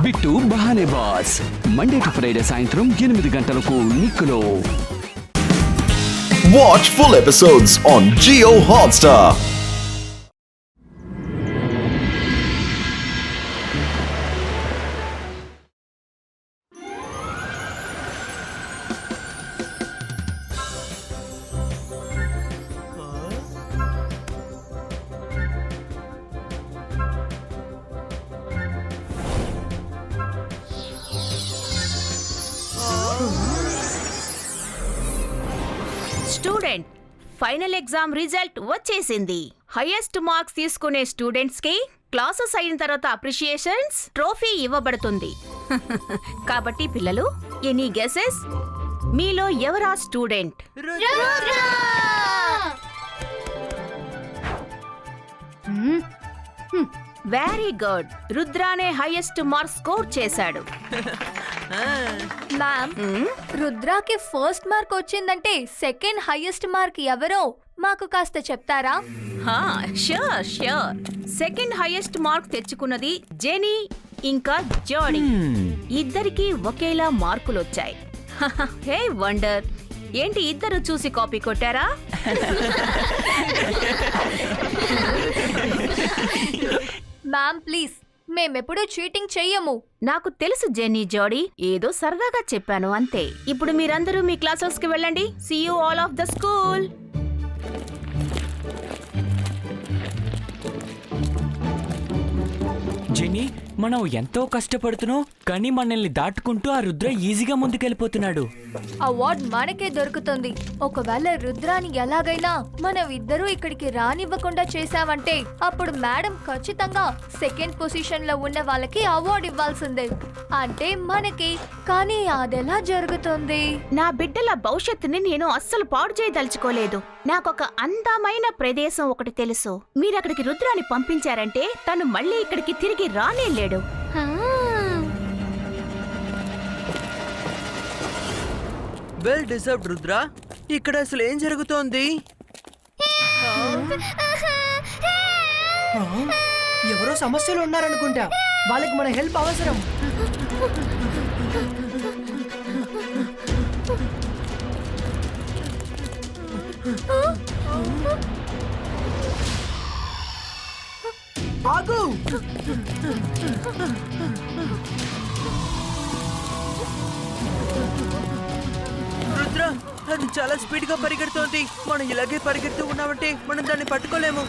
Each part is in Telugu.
బిట్టు బహానే బాస్ మండే టు ఫ్రైడే సాయంత్రం 8 గంటలకు నిక్కులో. Watch full episodes on Jio Hotstar. Student final exam result వచ్చేసింది. హైయెస్ట్ మార్క్స్ తీసుకునే స్టూడెంట్స్ కి క్లాసెస్ అయిన తర్వాత అప్రిషియేషన్స్ ట్రోఫీ ఇవ్వబడుతుంది. కాబట్టి పిల్లలు, ఎనీ గెసెస్? మీలో ఎవరా స్టూడెంట్? Very good. రుద్రానే హైయెస్ట్ మార్క్స్ స్కోర్ చేశాడు. మ్యామ్, రుద్రాకి ఫస్ట్ మార్క్ వచ్చిందంటే సెకండ్ హైయెస్ట్ మార్క్ ఎవరో మాకు కాస్త చెప్తారా? Sure sure. Second highest mark తెచ్చుకున్నది జెనీ ఇంకా జోడీ. ఇద్దరికి ఒకేలా మార్కులు వచ్చాయి. హే వండర్, ఏంటి ఇద్దరు చూసి కాపీ కొట్టారా? మ్యామ్ ప్లీజ్, మేమెప్పుడు చీటింగ్ చెయ్యము. నాకు తెలుసు జెన్నీ, జోడీ, ఏదో సరదాగా చెప్పాను అంతే. ఇప్పుడు మీరందరూ మీ క్లాసెస్ కి వెళ్ళండి. See you all of the school. Genie, మనం ఎంతో కష్టపడుతున్నాం, కానీ మనల్ని దాటుకుంటూ ఆ రుద్ర ఈజీగా ముందుకెళ్ళిపోతున్నాడు. అవార్డ్ మనకే దొరుకుతుంది. ఒకవేళ రుద్రాని ఎలాగైనా మనం ఇద్దరూ ఇక్కడికి రానివ్వకుండా చేశామంటే అప్పుడు మేడం ఖచ్చితంగా సెకండ్ పొజిషన్ లో ఉన్న వాళ్ళకి అవార్డు ఇవ్వాల్సిందే. అంటే మనకి. కానీ అదెలా జరుగుతుంది? నా బిడ్డల భవిష్యత్తుని నేను అస్సలు పాడు చేయదలుచుకోలేదు. నాకొక అందమైన ప్రదేశం ఒకటి తెలుసు. మీరక్కడికి రుద్రాని పంపించారంటే తను మళ్ళీ ఇక్కడికి తిరిగి రానే లేడు. Well deserved Rudra. ఇక్కడ అసలు ఏం జరుగుతోంది? ఎవరో సమస్యలు ఉన్నారనుకుంటా. వాళ్ళకి మన హెల్ప్ అవసరం. ఆగు! రుద్ర, అది చాలా స్పీడ్ గా పరిగెడుతోంది. మనం ఇలాగే పరిగెడుతూ ఉన్నామంటే మనం దాన్ని పట్టుకోలేము.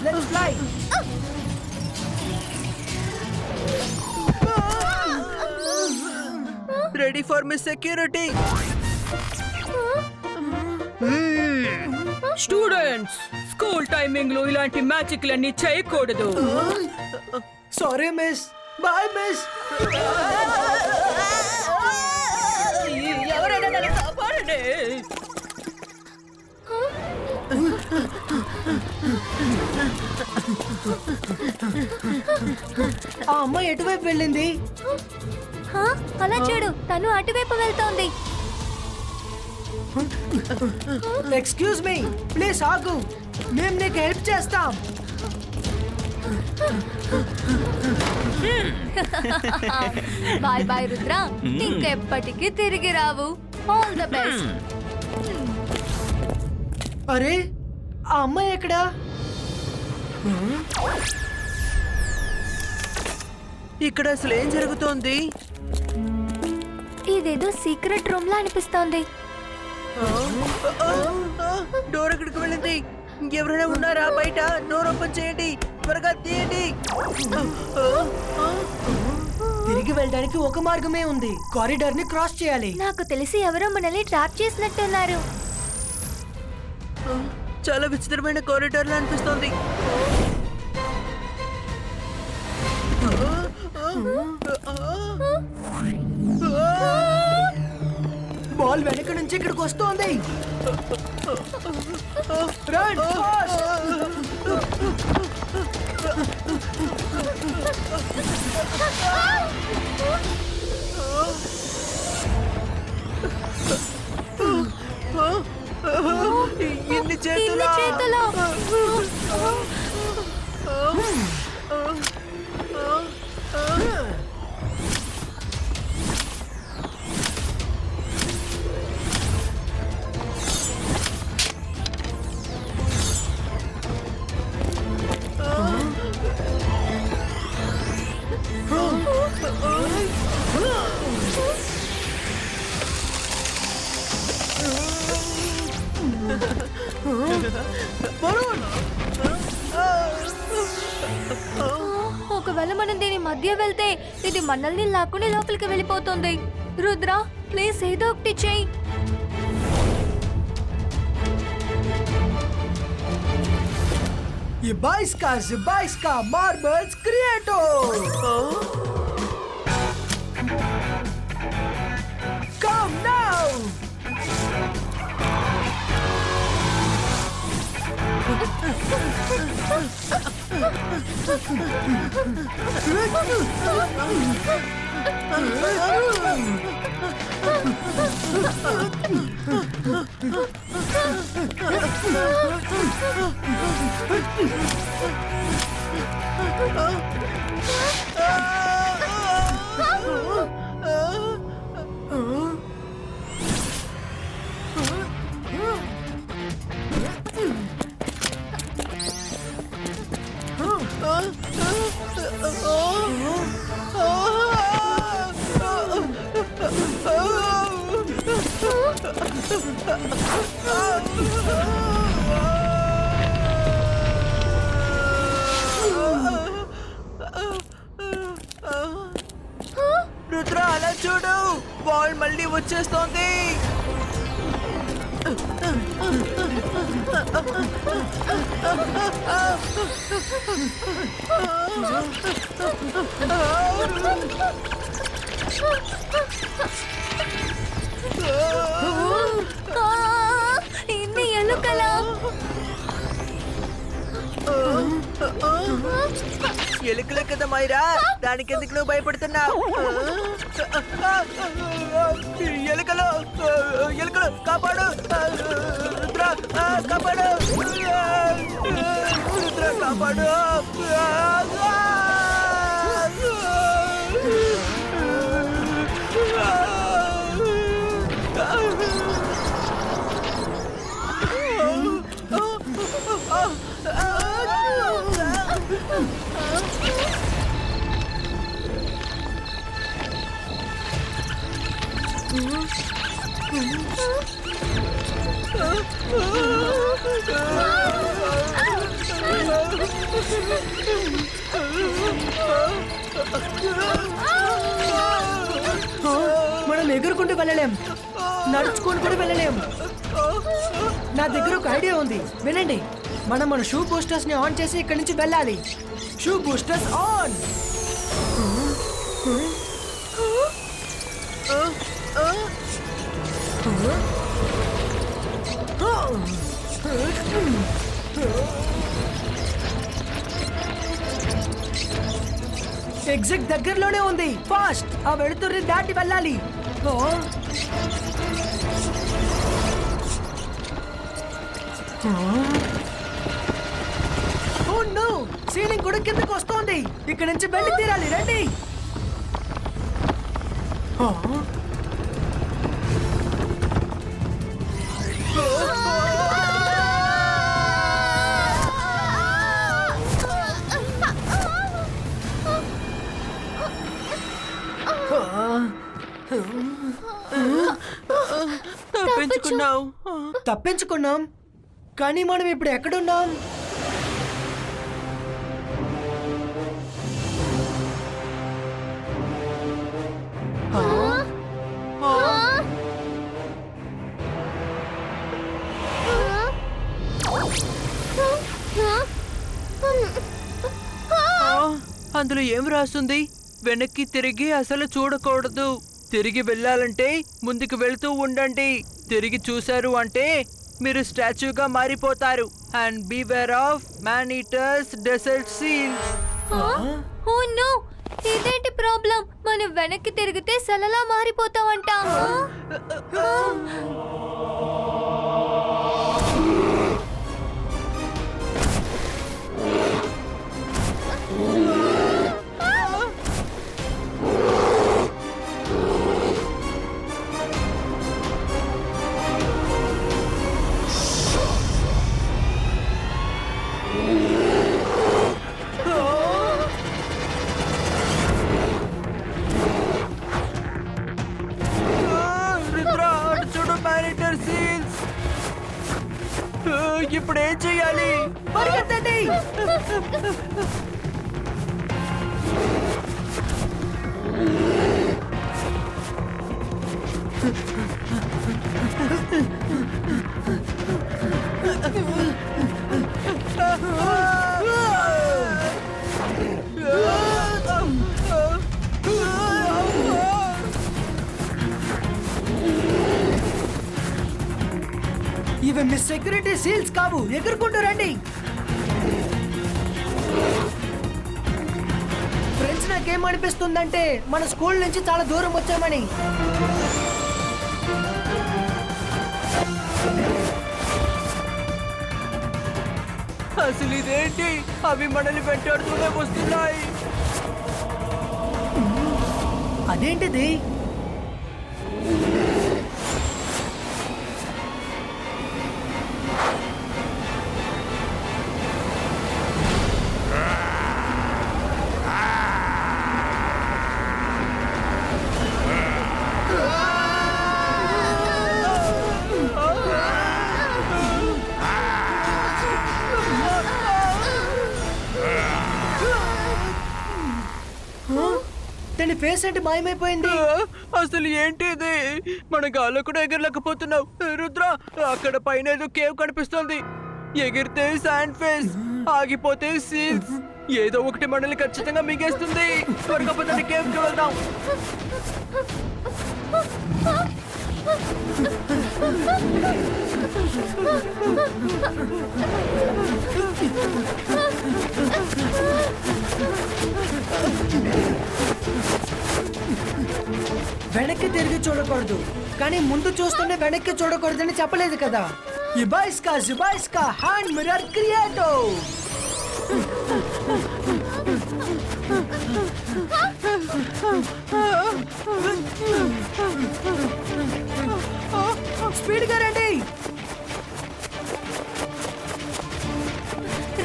Let's fly! రెడీ ఫర్ మీ సెక్యూరిటీ. స్టూడెంట్స్, స్కూల్ టైమింగ్ లో ఇలాంటి మ్యాజిక్లన్నీ చేయకూడదు. Sorry miss. Bye miss. ఎవరైనా నన్ను కాపాడండి. ఆ అమ్మాయి ఎటువైపు వెళ్ళింది? అలా చూడు, తను అటువైపు వెళ్తోంది. ఎక్స్క్యూజ్ మీ, ప్లీజ్ ఆగు. మేము నీకు హెల్ప్ చేస్తాం. బాయ్ బాయ్ రుద్ర, ఇంకెప్పటికీ తిరిగి రావు. All the best. అరే, ఆ అమ్మాయి ఎక్కడా? ఇక్కడ అసలు ఏం జరుగుతోంది? ఇదేదో సీక్రెట్ రూమ్ లా అనిపిస్తోంది. డోర్ ఎక్కడికి వెళ్ళింది? ఎవరైనా ఉన్నారా బయట? డోర్ ఓపెన్ చేయండి, త్వరగా తీయండి. తిరిగి వెళ్ళడానికి ఒక మార్గమే ఉంది. కారిడార్ ని క్రాస్ చేయాలి. నాకు తెలిసి ఎవరో మనల్ని ట్రాప్ చేసినట్టున్నారు. చాలా విచిత్రమైన కారిడార్ లా అనిపిస్తోంది. బాల్ వెనక నుంచి ఇక్కడికి వస్తోంది. Run fast! ఇన్ని చేతులా? ఒకవేళ మనం దీని మధ్య వెళ్తే ఇది మనల్ని లాక్కుని లోపలికి వెళ్ళిపోతుంది. రుద్ర ప్లీజ్ ఏదో ఒకటి చెయ్యి. Zibaiska Marbles Creator! Come now! Rudra అలా చూడు, బాల్ మళ్ళీ వచ్చేస్తోంది. ఇన్ని ఎలుకలా? ఎలుకలే కదా మైరా, దానికి ఎందుకు నువ్వు భయపడుతున్నావు? ఎలుకలు ఎలుకలు కాపాడు రుద్ర, కాపాడు రుద్ర, కాపాడు. మనం ఎగురుకుంటూ వెళ్ళలేం, నడుచుకొని కూడా వెళ్ళలేం. నా దగ్గర ఒక ఐడియా ఉంది, వినండి. మనం మన షూ బూస్టర్స్ ని ఆన్ చేసి ఇక్కడి నుంచి వెళ్ళాలి. Shoe boosters on. ఎగ్జిట్ దగ్గరలోనే ఉంది. ఫాస్ట్ ఆ వెలుతుర్ని దాటి వెళ్ళాలి. సీలింగ్ కూడా కిందకు వస్తోంది. ఇక్కడ నుంచి వెళ్ళి తీరాలి. రండి. తప్పించుకున్నాం, కానీ మనం ఇప్పుడు ఎక్కడున్నాం? అందులో ఏం రాస్తుంది? వెనక్కి తిరిగి అసలు చూడకూడదు. తిరిగి వెళ్ళాలంటే ముందుకు వెళ్తూ ఉండండి. తిరిగి చూశారు అంటే మీరు స్టాచ్యూగా మారిపోతారు. And beware of man eaters desert seals. Oh no, ఇదేంటి ప్రాబ్లం? మనం వెనక్కి తిరిగితే సెలలా మారిపోతామంట. ఇప్పుడు ఏం చెయ్యాలి? పరిగెత్తండి. ఇవి మీ సెక్యూరిటీ సీల్స్ కావు, ఎగురుకుంటూ రండి. ఫ్రెండ్స్, నాకేమనిపిస్తుందంటే మన స్కూల్ నుంచి చాలా దూరం వచ్చామని. అసలు ఇదేంటి? అవి మనల్ని వెంటాడుతూనే వస్తున్నాయి. అదేంటిది? దాని ఫేస్ అంటే మాయమైపోయింది. అసలు ఏంటి ఇది? మన గాల్లో కూడా ఎగరలేకపోతున్నావు. రుద్ర, అక్కడ పైన ఏదో కేవ్ కనిపిస్తుంది. ఎగిరితే శాండ్ ఫేస్, ఆగిపోతే సీల్స్. ఏదో ఒకటి మనల్ని ఖచ్చితంగా మింగేస్తుంది. త్వరగా పదండి, కేవ్ కి వెళ్దాం. వెనక్కి తిరిగి చూడకూడదు, కానీ ముందు చూస్తూనే వెనక్కి చూడకూడదని చెప్పలేదు కదా. ఇబాయిస్కా హ్యాండ్ మిర్రర్ క్రియేటో. స్పీడ్ గా రండి.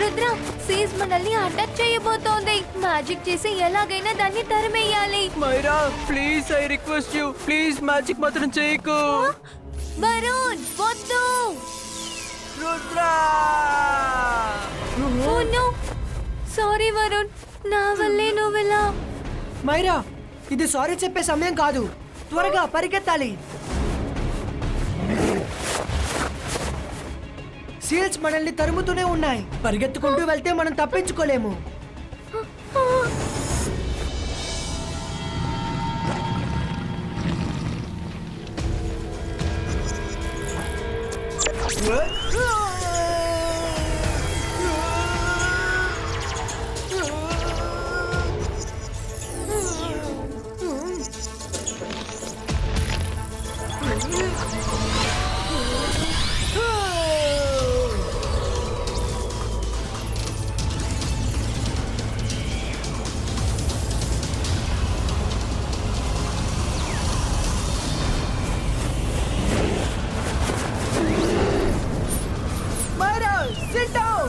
రుద్ర, సీజ్ మనల్ని అటాక్ చేయబోతోంది. మ్యాజిక్ చేసి ఎలాగైనా దాన్ని తరిమేయాలి. Myra, please, I request you, please magic మాత్రం చేయకు. వరుణ్, వద్దు. Rudra! Oh no, sorry Varun, నా వల్లే నువ్వెలా. మైరా, ఇది సారీ చెప్పే సమయం కాదు. త్వరగా పరిగెత్తాలి. సీల్స్ మనల్ని తరుముతూనే ఉన్నాయి. పరిగెత్తుకుంటూ వెళ్తే మనం తప్పించుకోలేము. Sit down!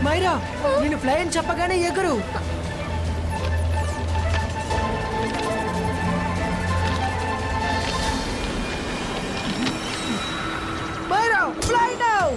మైరా, నేను ఫ్లై అని చెప్పగానే ఎగురు. Myra, fly now.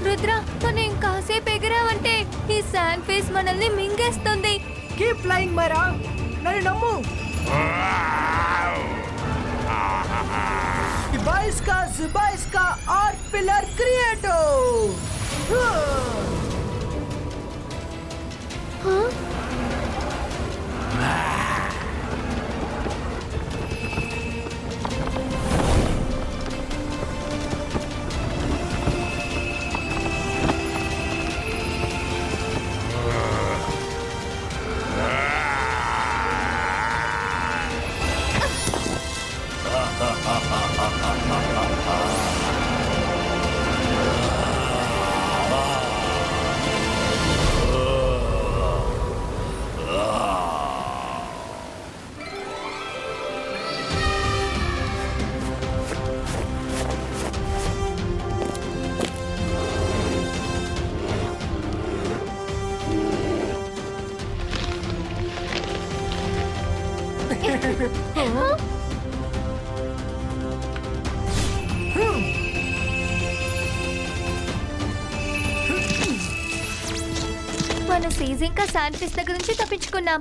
రుద్ర, మనం ఇంకాసేపు ఎగిరావంటే ఈ శాండ్ ఫేస్ మనల్ని మింగేస్తుంది. కీప్ ఫ్లైయింగ్ మైరా, నన్ను నమ్ము. ఇబాయిస్కా ఆర్ట్ పిల్లర్ క్రియేటో. మనం సీజ్ ఇంకా శాంతిస్ దగ్గర నుంచి తప్పించుకున్నాం.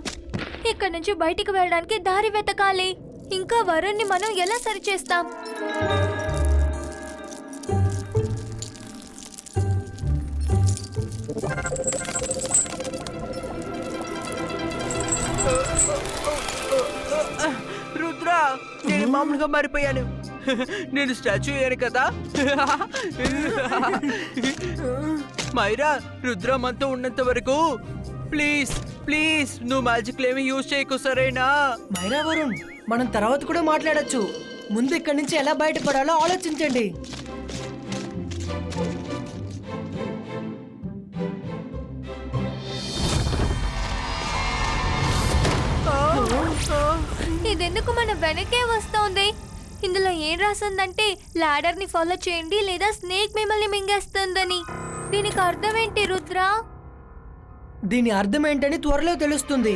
ఇక్కడ నుంచి బయటికి వెళ్ళడానికి దారి వెతకాలి. ఇంకా వరుణ్ణి మనం ఎలా సరిచేస్తాం? రుద్ర, నేను మామూలుగా మారిపోయాను. నేను స్టాచ్యూ అయ్యాను కదా. మైరా, రుద్ర మనతో ఉన్నంత వరకు ప్లీజ్ ప్లీజ్ నువ్వు మ్యాజిక్ ఏమి యూజ్ చేయకు, సరేనా? మైరా వరుణ్, మనం తర్వాత కూడా మాట్లాడొచ్చు. ముందు ఇక్కడి నుంచి ఎలా బయటపడాలో ఆలోచించండి. ఇదెందుకు మన వెనకే వస్తోంది? ఇందులో ఏం రాసిందంటే లాడర్ ని ఫాలో చేయండి లేదా స్నేక్ మిమ్మల్ని మింగేస్తుందని. దీనికి అర్థం ఏంటి రుద్ర? దీని అర్థం ఏంటని త్వరలో తెలుస్తుంది.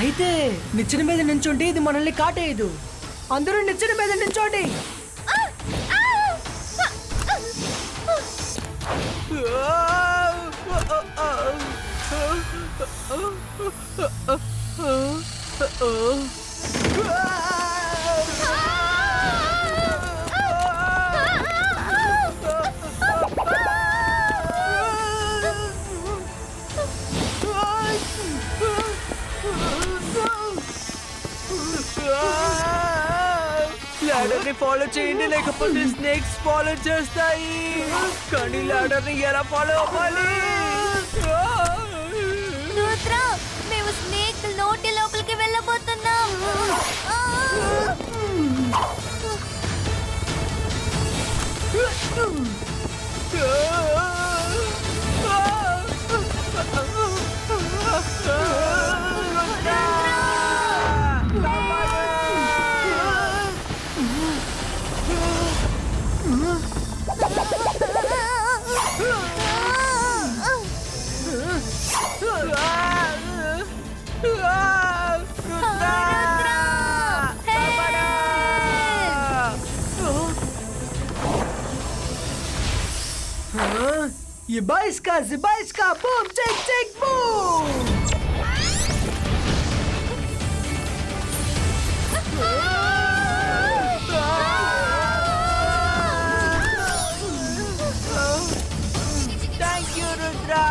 అయితే నిచ్చెన మీద నించోండి, ఇది మనల్ని కాటేయదు. అందరూ నిచ్చెన మీద నించోండి. లాడర్ ని ఫాలో చేయండి, లేకపోతే స్నేక్స్ ఫాలో చేస్తాయి. కానీ లాడర్ ని ఎలా ఫాలో అవ్వాలి? రుద్ర, మేము స్నేక్ నోటి లోపలికి వెళ్ళబోతున్నాం. Ibaiska, Zibaiska, boom, check, check, boom! Thank you, Rudra.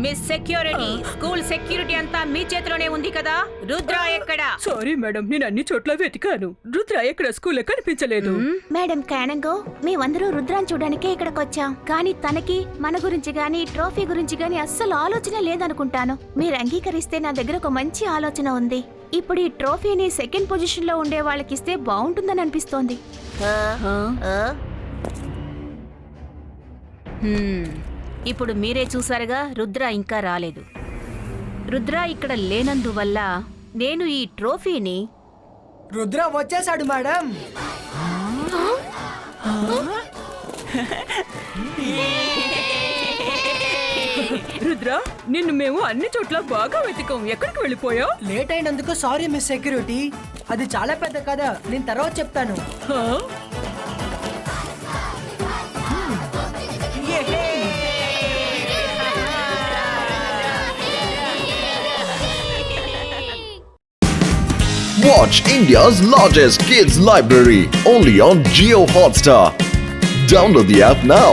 Miss security, school security అంతా మీ చేతిలోనే ఉంది కదా. రుద్ర ఎక్కడ? సారీ మేడం, నేను అన్ని చోట్ల వెతికాను. రుద్ర ఎక్కడ స్కూల్లో కనిపించలేదు. మేడం కానంగో, మేమందరూ రుద్రాన్ని చూడడానికే ఇక్కడికి వచ్చాం. కానీ తనకి మన గురించి గానీ ట్రోఫీ గురించి గానీ అస్సలు ఆలోచన లేదనుకుంటాను. మీరు అంగీకరిస్తే నా దగ్గర ఒక మంచి ఆలోచన ఉంది. ఇప్పుడు ఈ ట్రోఫీని సెకండ్ పొజిషన్ లో ఉండే వాళ్ళకి ఇస్తే బాగుంటుందని అనిపిస్తోంది. ఇప్పుడు మీరే చూసారుగా, రుద్ర ఇంకా రాలేదు. రుద్ర ఇక్కడ లేనందువల్ల నేను ఈ ట్రోఫీని రుద్ర వచ్చేసాడు మేడం. రుద్ర, నిన్ను మేము అన్ని చోట్ల బాగా వెతికాం. ఎక్కడికి వెళ్ళిపోయావు? లేట్ అయినందుకు సారీ మిస్ సెక్యూరిటీ. అది చాలా పెద్ద కథ, నేను తర్వాత చెప్తాను. Watch India's largest kids library only on Jio Hotstar. Download the app now.